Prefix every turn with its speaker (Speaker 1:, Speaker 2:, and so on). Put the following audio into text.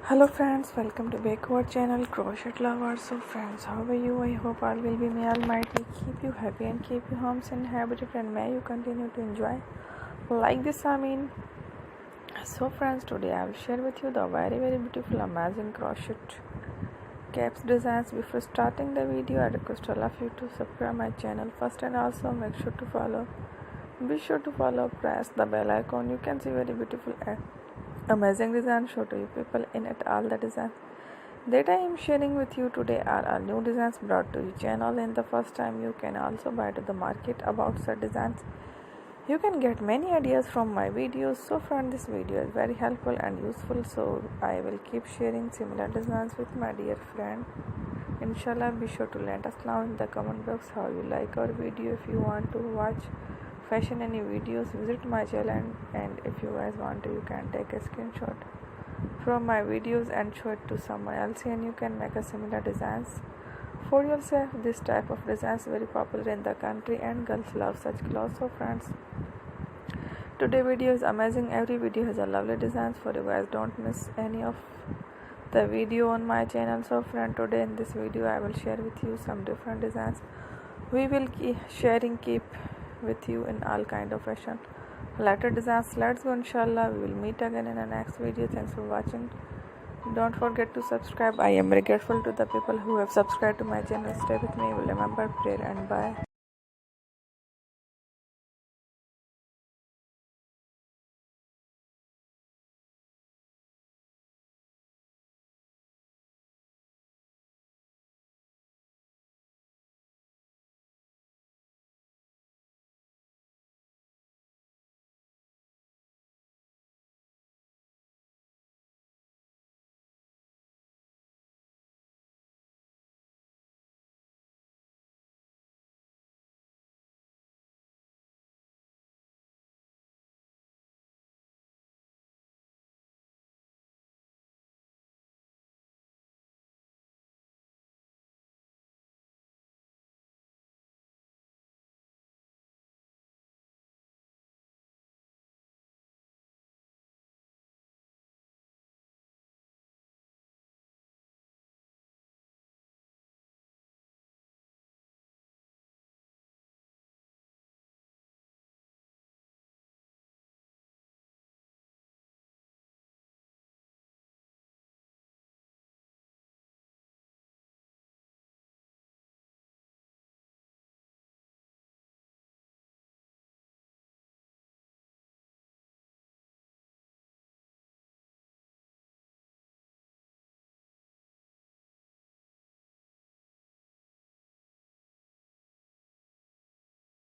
Speaker 1: Hello friends, welcome to backward channel Crochet Lovers. So friends, how are you? I hope all will be may almighty keep you happy and keep you homes inhabited, and may you continue to enjoy like this. So friends, today I will share with you the very beautiful amazing crochet caps designs. Before starting the video, I request all of you to subscribe my channel first, and also be sure to follow, press the bell icon. You can see very beautiful amazing design show to you people in it. All the designs that I am sharing with you today are all new designs brought to your channel in the first time. You can also buy to the market about such designs. You can get many ideas from my videos. So friend, this video is very helpful and useful, so I will keep sharing similar designs with my dear friend. Inshallah, be sure to let us know in the comment box how you like our video. If you want to watch fashion any videos, visit my channel, and if you guys want to, you can take a screenshot from my videos and show it to someone else, and you can make a similar designs for yourself. This type of designs is very popular in the country and girls love such clothes. So friends, today video is amazing. Every video has a lovely designs for you guys. Don't miss any of the video on my channel. So friend, today in this video I will share with you some different designs. We will keep with you in all kind of fashion later designs. Let's go. Inshallah, we will meet again in the next video. Thanks for watching. Don't forget to subscribe. I am very grateful to the people who have subscribed to my channel. Stay with me. Remember prayer and bye.